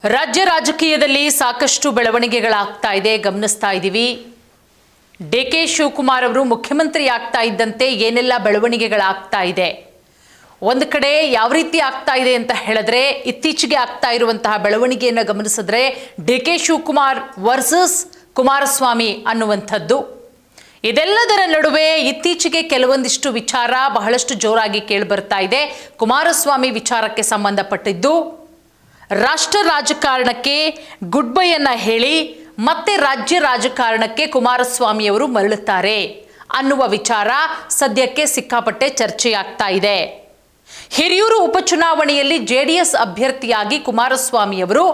ರಾಜ್ಯ ರಾಜಕೀಯದಲ್ಲಿ ಸಾಕಷ್ಟು ಬೆಳವಣಿಗೆಗಳಾಗ್ತಾ ಇದೆ, ಗಮನಿಸ್ತಾ ಇದ್ದೀವಿ. ಡಿಕೆ ಶಿವಕುಮಾರ್ ಅವರು ಮುಖ್ಯಮಂತ್ರಿ ಆಗ್ತಾ ಇದ್ದಂತೆ ಏನೆಲ್ಲ ಬೆಳವಣಿಗೆಗಳಾಗ್ತಾ ಇದೆ, ಒಂದು ಕಡೆ ಯಾವ ರೀತಿ ಆಗ್ತಾ ಇದೆ ಅಂತ ಹೇಳಿದ್ರೆ ಇತ್ತೀಚೆಗೆ ಆಗ್ತಾ ಇರುವಂತಹ ಬೆಳವಣಿಗೆಯನ್ನು ಗಮನಿಸಿದ್ರೆ ಡಿಕೆ ಶಿವಕುಮಾರ್ ವರ್ಸಸ್ ಕುಮಾರಸ್ವಾಮಿ ಅನ್ನುವಂಥದ್ದು. ಇದೆಲ್ಲದರ ನಡುವೆ ಇತ್ತೀಚೆಗೆ ಕೆಲವೊಂದಿಷ್ಟು ವಿಚಾರ ಬಹಳಷ್ಟು ಜೋರಾಗಿ ಕೇಳಿಬರ್ತಾ ಇದೆ. ಕುಮಾರಸ್ವಾಮಿ ವಿಚಾರಕ್ಕೆ ಸಂಬಂಧಪಟ್ಟಿದ್ದು ರಾಷ್ಟ್ರ ರಾಜಕಾರಣಕ್ಕೆ ಗುಡ್ ಬೈ ಅನ್ನ ಹೇಳಿ ಮತ್ತೆ ರಾಜ್ಯ ರಾಜಕಾರಣಕ್ಕೆ ಕುಮಾರಸ್ವಾಮಿ ಅವರು ಮರಳುತ್ತಾರೆ ಅನ್ನುವ ವಿಚಾರ ಸದ್ಯಕ್ಕೆ ಸಿಕ್ಕಾಪಟ್ಟೆ ಚರ್ಚೆಯಾಗ್ತಾ ಇದೆ. ಹಿರಿಯೂರು ಉಪಚುನಾವಣೆಯಲ್ಲಿ ಜೆಡಿಎಸ್ ಅಭ್ಯರ್ಥಿಯಾಗಿ ಕುಮಾರಸ್ವಾಮಿ ಅವರು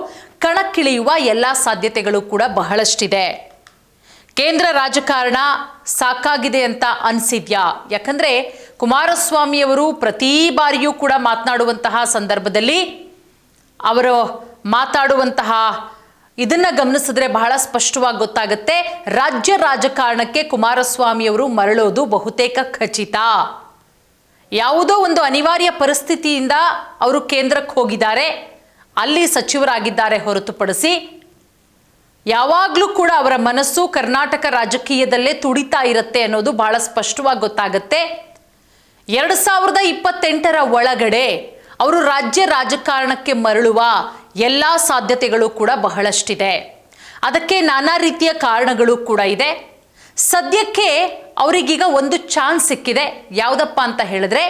ಕಣಕ್ಕಿಳಿಯುವ ಎಲ್ಲ ಸಾಧ್ಯತೆಗಳು ಕೂಡ ಬಹಳಷ್ಟಿದೆ. ಕೇಂದ್ರ ರಾಜಕಾರಣ ಸಾಕಾಗಿದೆ ಅಂತ ಅನಿಸಿದ್ಯಾ? ಯಾಕಂದ್ರೆ ಕುಮಾರಸ್ವಾಮಿ ಅವರು ಪ್ರತಿ ಬಾರಿಯೂ ಕೂಡ ಮಾತನಾಡುವಂತಹ ಸಂದರ್ಭದಲ್ಲಿ ಅವರು ಮಾತಾಡುವಂತಹ ಇದನ್ನ ಗಮನಿಸಿದ್ರೆ ಬಹಳ ಸ್ಪಷ್ಟವಾಗಿ ಗೊತ್ತಾಗುತ್ತೆ. ರಾಜ್ಯ ರಾಜಕಾರಣಕ್ಕೆ ಕುಮಾರಸ್ವಾಮಿ ಅವರು ಮರಳೋದು ಬಹುತೇಕ ಖಚಿತ. ಯಾವುದೋ ಒಂದು ಅನಿವಾರ್ಯ ಪರಿಸ್ಥಿತಿಯಿಂದ ಅವರು ಕೇಂದ್ರಕ್ಕೆ ಹೋಗಿದ್ದಾರೆ, ಅಲ್ಲಿ ಸಚಿವರಾಗಿದ್ದಾರೆ ಹೊರತುಪಡಿಸಿ ಯಾವಾಗಲೂ ಕೂಡ ಅವರ ಮನಸ್ಸು ಕರ್ನಾಟಕ ರಾಜಕೀಯದಲ್ಲೇ ತುಡಿತಾ ಇರುತ್ತೆ ಅನ್ನೋದು ಬಹಳ ಸ್ಪಷ್ಟವಾಗಿ ಗೊತ್ತಾಗುತ್ತೆ. 2028ರ ಒಳಗಡೆ ಅವರು ರಾಜ್ಯ ರಾಜಕಾರಣಕ್ಕೆ ಮರಳುವ ಎಲ್ಲ ಸಾಧ್ಯತೆಗಳು ಕೂಡ ಬಹಳಷ್ಟಿದೆ. ಅದಕ್ಕೆ ನಾನಾ ರೀತಿಯ ಕಾರಣಗಳು ಕೂಡ ಇದೆ. ಸದ್ಯಕ್ಕೆ ಅವರಿಗೀಗ ಒಂದು ಚಾನ್ಸ್ ಸಿಕ್ಕಿದೆ. ಯಾವುದಪ್ಪ ಅಂತ ಹೇಳಿದ್ರೆ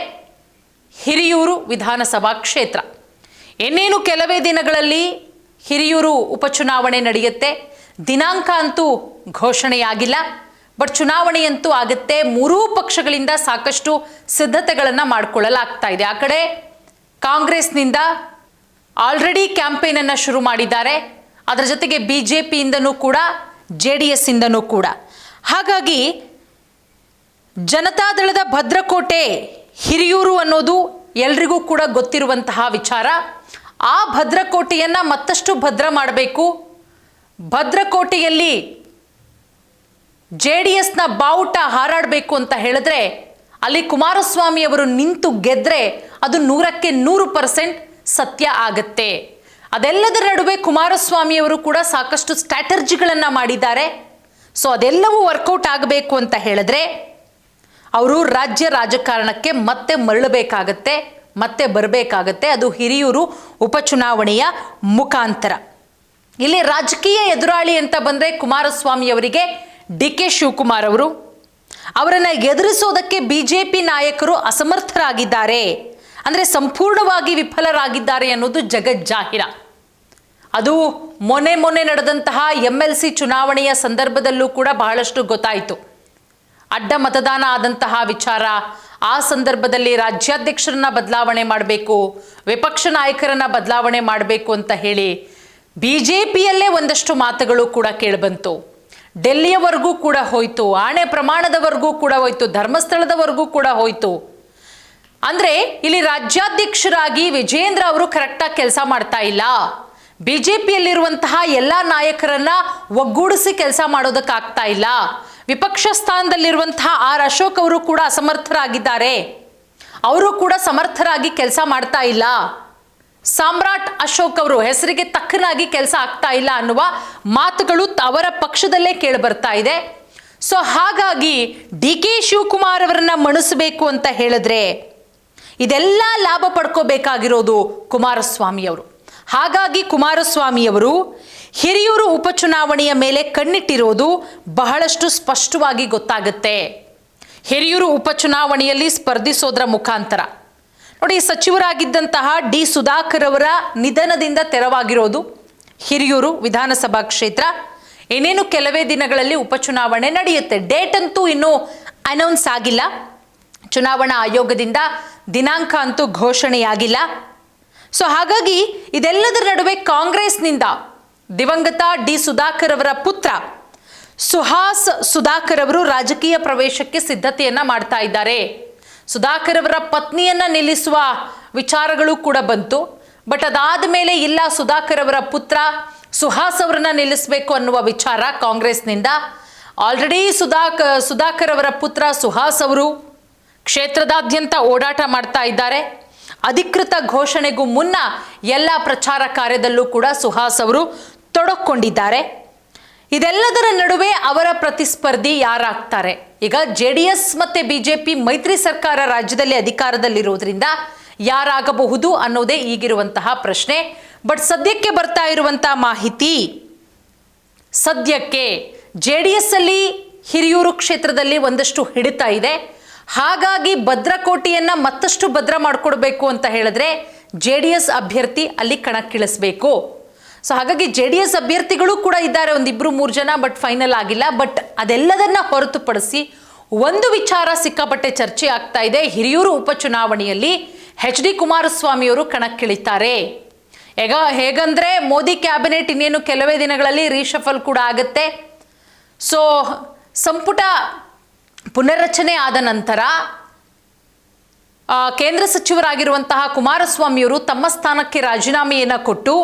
ಹಿರಿಯೂರು ವಿಧಾನಸಭಾ ಕ್ಷೇತ್ರ. ಇನ್ನೇನು ಕೆಲವೇ ದಿನಗಳಲ್ಲಿ ಹಿರಿಯೂರು ಉಪಚುನಾವಣೆ ನಡೆಯುತ್ತೆ. ದಿನಾಂಕ ಅಂತೂ ಘೋಷಣೆಯಾಗಿಲ್ಲ, ಬಟ್ ಚುನಾವಣೆಯಂತೂ ಆಗುತ್ತೆ. ಮೂರೂ ಪಕ್ಷಗಳಿಂದ ಸಾಕಷ್ಟು ಸಿದ್ಧತೆಗಳನ್ನು ಮಾಡಿಕೊಳ್ಳಲಾಗ್ತಾ ಇದೆ. ಆ ಕಡೆ ಕಾಂಗ್ರೆಸ್ನಿಂದ ಆಲ್ರೆಡಿ ಕ್ಯಾಂಪೇನ್ ಅನ್ನು ಶುರು ಮಾಡಿದ್ದಾರೆ, ಅದರ ಜೊತೆಗೆ ಬಿಜೆಪಿಯಿಂದನೂ ಕೂಡ ಜೆಡಿಎಸ್ ಇಂದನೂ ಕೂಡ. ಹಾಗಾಗಿ ಜನತಾದಳದ ಭದ್ರಕೋಟೆ ಹಿರಿಯೂರು ಅನ್ನೋದು ಎಲ್ರಿಗೂ ಕೂಡ ಗೊತ್ತಿರುವಂತಹ ವಿಚಾರ. ಆ ಭದ್ರಕೋಟೆಯನ್ನ ಮತ್ತಷ್ಟು ಭದ್ರ ಮಾಡಬೇಕು. ಭದ್ರಕೋಟೆಯಲ್ಲಿ ಜೆಡಿಎಸ್ನ ಬಾವುಟ ಹಾರಾಡಬೇಕು ಅಂತ ಹೇಳಿದ್ರೆ ಅಲ್ಲಿ ಕುಮಾರಸ್ವಾಮಿ ಅವರು ನಿಂತು ಗೆದ್ರೆ ಅದು 100ಕ್ಕೆ 100% ಸತ್ಯ ಆಗತ್ತೆ. ಅದೆಲ್ಲದರ ನಡುವೆ ಕುಮಾರಸ್ವಾಮಿ ಅವರು ಕೂಡ ಸಾಕಷ್ಟು ಸ್ಟ್ರಾಟಜಿಗಳನ್ನು ಮಾಡಿದ್ದಾರೆ. ಸೊ ಅದೆಲ್ಲವೂ ವರ್ಕೌಟ್ ಆಗಬೇಕು ಅಂತ ಹೇಳಿದ್ರೆ ಅವರು ರಾಜ್ಯ ರಾಜಕಾರಣಕ್ಕೆ ಮತ್ತೆ ಮರಳಬೇಕಾಗತ್ತೆ, ಮತ್ತೆ ಬರಬೇಕಾಗತ್ತೆ. ಅದು ಹಿರಿಯೂರು ಉಪಚುನಾವಣೆಯ ಮುಖಾಂತರ. ಇಲ್ಲಿ ರಾಜಕೀಯ ಎದುರಾಳಿ ಅಂತ ಬಂದರೆ ಕುಮಾರಸ್ವಾಮಿ ಅವರಿಗೆ ಡಿಕೆ ಶಿವಕುಮಾರ್ ಅವರು. ಅವರನ್ನು ಎದುರಿಸೋದಕ್ಕೆ ಬಿಜೆಪಿ ನಾಯಕರು ಅಸಮರ್ಥರಾಗಿದ್ದಾರೆ, ಅಂದರೆ ಸಂಪೂರ್ಣವಾಗಿ ವಿಫಲರಾಗಿದ್ದಾರೆ ಅನ್ನೋದು ಜಗಜ್ಜಾಹಿರ. ಅದು ಮೊನ್ನೆ ನಡೆದಂತಹ MLC ಚುನಾವಣೆಯ ಸಂದರ್ಭದಲ್ಲೂ ಕೂಡ ಬಹಳಷ್ಟು ಗೊತ್ತಾಯಿತು. ಅಡ್ಡ ಮತದಾನ ಆದಂತಹ ವಿಚಾರ, ಆ ಸಂದರ್ಭದಲ್ಲಿ ರಾಜ್ಯಾಧ್ಯಕ್ಷರನ್ನ ಬದಲಾವಣೆ ಮಾಡಬೇಕು, ವಿಪಕ್ಷ ನಾಯಕರನ್ನ ಬದಲಾವಣೆ ಮಾಡಬೇಕು ಅಂತ ಹೇಳಿ ಬಿಜೆಪಿಯಲ್ಲೇ ಒಂದಷ್ಟು ಮಾತುಗಳು ಕೂಡ ಕೇಳಿಬಂತು. ಡೆಲ್ಲಿಯವರೆಗೂ ಕೂಡ ಹೋಯ್ತು, ಆಣೆ ಪ್ರಮಾಣದವರೆಗೂ ಕೂಡ ಹೋಯ್ತು, ಧರ್ಮಸ್ಥಳದವರೆಗೂ ಕೂಡ ಹೋಯ್ತು. ಅಂದ್ರೆ ಇಲ್ಲಿ ರಾಜ್ಯಾಧ್ಯಕ್ಷರಾಗಿ ವಿಜೇಂದ್ರ ಅವರು ಕರೆಕ್ಟಾಗಿ ಕೆಲಸ ಮಾಡ್ತಾ ಇಲ್ಲ. ಬಿಜೆಪಿಯಲ್ಲಿರುವಂತಹ ಎಲ್ಲ ನಾಯಕರನ್ನ ಒಗ್ಗೂಡಿಸಿ ಕೆಲಸ ಮಾಡೋದಕ್ಕಾಗ್ತಾ ಇಲ್ಲ. ವಿಪಕ್ಷ ಸ್ಥಾನದಲ್ಲಿರುವಂತಹ ಅಶೋಕ್ ಅವರು ಕೂಡ ಅಸಮರ್ಥರಾಗಿದ್ದಾರೆ, ಅವರು ಕೂಡ ಸಮರ್ಥರಾಗಿ ಕೆಲಸ ಮಾಡ್ತಾ ಇಲ್ಲ. ಸಾಮ್ರಾಟ್ ಅಶೋಕ್ ಅವರು ಹೆಸರಿಗೆ ತಕ್ಕನಾಗಿ ಕೆಲಸ ಆಗ್ತಾ ಇಲ್ಲ ಅನ್ನುವ ಮಾತುಗಳು ಅವರ ಪಕ್ಷದಲ್ಲೇ ಕೇಳಿ ಬರ್ತಾ ಇದೆ. ಸೊ ಹಾಗಾಗಿ ಡಿಕೆ ಶಿವಕುಮಾರ್ ಅವರನ್ನ ಮಣಿಸಬೇಕು ಅಂತ ಹೇಳಿದ್ರೆ ಇದೆಲ್ಲ ಲಾಭ ಪಡ್ಕೋಬೇಕಾಗಿರೋದು ಕುಮಾರಸ್ವಾಮಿ ಅವರು. ಹಾಗಾಗಿ ಕುಮಾರಸ್ವಾಮಿ ಅವರು ಹಿರಿಯೂರು ಉಪಚುನಾವಣೆಯ ಮೇಲೆ ಕಣ್ಣಿಟ್ಟಿರೋದು ಬಹಳಷ್ಟು ಸ್ಪಷ್ಟವಾಗಿ ಗೊತ್ತಾಗುತ್ತೆ. ಹಿರಿಯೂರು ಉಪಚುನಾವಣೆಯಲ್ಲಿ ಸ್ಪರ್ಧಿಸೋದ್ರ ಮುಖಾಂತರ ನೋಡಿ, ಸಚಿವರಾಗಿದ್ದಂತಹ ಡಿ ಸುಧಾಕರ್ ಅವರ ನಿಧನದಿಂದ ತೆರವಾಗಿರೋದು ಹಿರಿಯೂರು ವಿಧಾನಸಭಾ ಕ್ಷೇತ್ರ. ಇನ್ನೇನು ಕೆಲವೇ ದಿನಗಳಲ್ಲಿ ಉಪಚುನಾವಣೆ ನಡೆಯುತ್ತೆ. ಡೇಟ್ ಅಂತೂ ಇನ್ನೂ ಅನೌನ್ಸ್ ಆಗಿಲ್ಲ, ಚುನಾವಣಾ ಆಯೋಗದಿಂದ ದಿನಾಂಕ ಅಂತೂ ಘೋಷಣೆಯಾಗಿಲ್ಲ. ಸೊ ಹಾಗಾಗಿ ಇದೆಲ್ಲದರ ನಡುವೆ ಕಾಂಗ್ರೆಸ್ನಿಂದ ದಿವಂಗತ ಡಿ ಸುಧಾಕರ್ ಅವರ ಪುತ್ರ ಸುಹಾಸ್ ಸುಧಾಕರ್ ಅವರು ರಾಜಕೀಯ ಪ್ರವೇಶಕ್ಕೆ ಸಿದ್ಧತೆಯನ್ನ ಮಾಡ್ತಾ ಇದ್ದಾರೆ. ಸುಧಾಕರ್ ಅವರ ಪತ್ನಿಯನ್ನ ನಿಲ್ಲಿಸುವ ವಿಚಾರಗಳು ಕೂಡ ಬಂತು, ಬಟ್ ಅದಾದ ಮೇಲೆ ಇಲ್ಲ, ಸುಧಾಕರ್ ಅವರ ಪುತ್ರ ಸುಹಾಸ್ ಅವರನ್ನ ನಿಲ್ಲಿಸಬೇಕು ಅನ್ನುವ ವಿಚಾರ ಕಾಂಗ್ರೆಸ್ನಿಂದ. ಆಲ್ರೆಡಿ ಸುಧಾಕರ್ ಅವರ ಪುತ್ರ ಸುಹಾಸ್ ಅವರು ಕ್ಷೇತ್ರದಾದ್ಯಂತ ಓಡಾಟ ಮಾಡ್ತಾ ಇದ್ದಾರೆ. ಅಧಿಕೃತ ಘೋಷಣೆಗೂ ಮುನ್ನ ಎಲ್ಲ ಪ್ರಚಾರ ಕಾರ್ಯದಲ್ಲೂ ಕೂಡ ಸುಹಾಸ್ ಅವರು ತೊಡಕೊಂಡಿದ್ದಾರೆ. ಇದೆಲ್ಲದರ ನಡುವೆ ಅವರ ಪ್ರತಿಸ್ಪರ್ಧಿ ಯಾರಾಗ್ತಾರೆ? ಈಗ JDS ಮತ್ತೆ BJP ಮೈತ್ರಿ ಸರ್ಕಾರ ರಾಜ್ಯದಲ್ಲಿ ಅಧಿಕಾರದಲ್ಲಿರುವುದರಿಂದ ಯಾರಾಗಬಹುದು ಅನ್ನೋದೇ ಈಗಿರುವಂತಹ ಪ್ರಶ್ನೆ. ಬಟ್ ಸದ್ಯಕ್ಕೆ ಬರ್ತಾ ಇರುವಂತಹ ಮಾಹಿತಿ, ಸದ್ಯಕ್ಕೆ JDS ಅಲ್ಲಿ ಹಿರಿಯೂರು ಕ್ಷೇತ್ರದಲ್ಲಿ ಒಂದಷ್ಟು ಹಿಡಿತ ಇದೆ. ಹಾಗಾಗಿ ಭದ್ರಕೋಟೆಯನ್ನ ಮತ್ತಷ್ಟು ಭದ್ರ ಮಾಡಿಕೊಡ್ಬೇಕು ಅಂತ ಹೇಳಿದ್ರೆ JDS ಅಭ್ಯರ್ಥಿ ಅಲ್ಲಿ ಕಣಕ್ಕಿಳಿಸಬೇಕು. ಸೊ ಹಾಗಾಗಿ JDS ಅಭ್ಯರ್ಥಿಗಳು ಕೂಡ ಇದ್ದಾರೆ, ಒಂದಿಬ್ರು 3 ಜನ, ಬಟ್ ಫೈನಲ್ ಆಗಿಲ್ಲ. ಬಟ್ ಅದೆಲ್ಲದನ್ನ ಹೊರತುಪಡಿಸಿ ಒಂದು ವಿಚಾರ ಸಿಕ್ಕಾಪಟ್ಟೆ ಚರ್ಚೆ ಆಗ್ತಾ ಇದೆ. ಹಿರಿಯೂರು ಉಪಚುನಾವಣೆಯಲ್ಲಿ HD ಕುಮಾರಸ್ವಾಮಿ ಅವರು ಕಣಕ್ಕಿಳಿತಾರೆ. ಈಗ ಹೇಗಂದ್ರೆ ಮೋದಿ ಕ್ಯಾಬಿನೆಟ್ ಇನ್ನೇನು ಕೆಲವೇ ದಿನಗಳಲ್ಲಿ ರೀಶಫಲ್ ಕೂಡ ಆಗುತ್ತೆ. ಸೊ ಸಂಪುಟ ಪುನರ್ರಚನೆ ಆದ ನಂತರ ಕೇಂದ್ರ ಸಚಿವರಾಗಿರುವಂತಹ ಕುಮಾರಸ್ವಾಮಿಯವರು ತಮ್ಮ ಸ್ಥಾನಕ್ಕೆ ರಾಜೀನಾಮೆಯನ್ನು ಕೊಟ್ಟು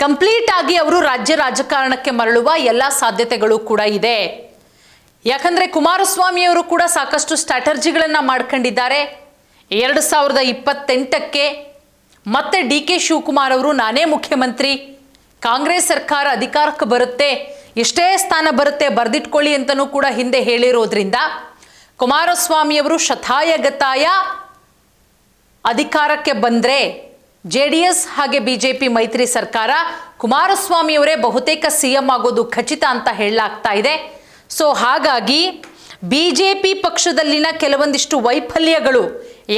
ಕಂಪ್ಲೀಟ್ ಆಗಿ ಅವರು ರಾಜ್ಯ ರಾಜಕಾರಣಕ್ಕೆ ಮರಳುವ ಎಲ್ಲ ಸಾಧ್ಯತೆಗಳು ಕೂಡ ಇದೆ. ಯಾಕಂದ್ರೆ ಕುಮಾರಸ್ವಾಮಿಯವರು ಕೂಡ ಸಾಕಷ್ಟು ಸ್ಟ್ರಾಟರ್ಜಿಗಳನ್ನು ಮಾಡ್ಕೊಂಡಿದ್ದಾರೆ. 2028ಕ್ಕೆ ಮತ್ತೆ DK ಶಿವಕುಮಾರ್ ಅವರು ನಾನೇ ಮುಖ್ಯಮಂತ್ರಿ, ಕಾಂಗ್ರೆಸ್ ಸರ್ಕಾರ ಅಧಿಕಾರಕ್ಕೆ ಬರುತ್ತೆ, ಎಷ್ಟೇ ಸ್ಥಾನ ಬರುತ್ತೆ ಬರೆದಿಟ್ಕೊಳ್ಳಿ ಅಂತಲೂ ಕೂಡ ಹಿಂದೆ ಹೇಳಿರೋದ್ರಿಂದ ಕುಮಾರಸ್ವಾಮಿಯವರು ಶತಾಯಗತಾಯ ಅಧಿಕಾರಕ್ಕೆ ಬಂದರೆ JDS ಹಾಗೆ BJP ಮೈತ್ರಿ ಸರ್ಕಾರ ಕುಮಾರಸ್ವಾಮಿಯವರೇ ಬಹುತೇಕ CM ಆಗೋದು ಖಚಿತ ಅಂತ ಹೇಳಲಾಗ್ತಾ ಇದೆ. ಸೊ ಹಾಗಾಗಿ BJP ಪಕ್ಷದಲ್ಲಿನ ಕೆಲವೊಂದಿಷ್ಟು ವೈಫಲ್ಯಗಳು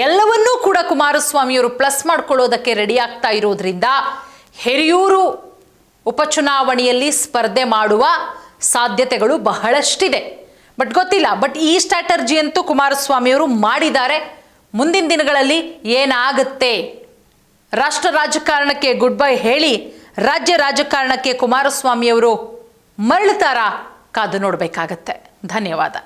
ಎಲ್ಲವನ್ನೂ ಕೂಡ ಕುಮಾರಸ್ವಾಮಿಯವರು ಪ್ಲಸ್ ಮಾಡ್ಕೊಳ್ಳೋದಕ್ಕೆ ರೆಡಿ ಆಗ್ತಾ ಇರೋದ್ರಿಂದ ಹಿರಿಯೂರು ಉಪಚುನಾವಣೆಯಲ್ಲಿ ಸ್ಪರ್ಧೆ ಮಾಡುವ ಸಾಧ್ಯತೆಗಳು ಬಹಳಷ್ಟಿದೆ. ಬಟ್ ಗೊತ್ತಿಲ್ಲ, ಬಟ್ ಈ ಸ್ಟ್ರಾಟರ್ಜಿ ಅಂತೂ ಕುಮಾರಸ್ವಾಮಿಯವರು ಮಾಡಿದ್ದಾರೆ. ಮುಂದಿನ ದಿನಗಳಲ್ಲಿ ಏನಾಗುತ್ತೆ, ರಾಷ್ಟ್ರ ರಾಜಕಾರಣಕ್ಕೆ ಗುಡ್ ಬೈ ಹೇಳಿ ರಾಜ್ಯ ರಾಜಕಾರಣಕ್ಕೆ ಕುಮಾರಸ್ವಾಮಿಯವರು ಮರಳುತ್ತಾರಾ? ಕಾದು ನೋಡಬೇಕಾಗತ್ತೆ. ಧನ್ಯವಾದ.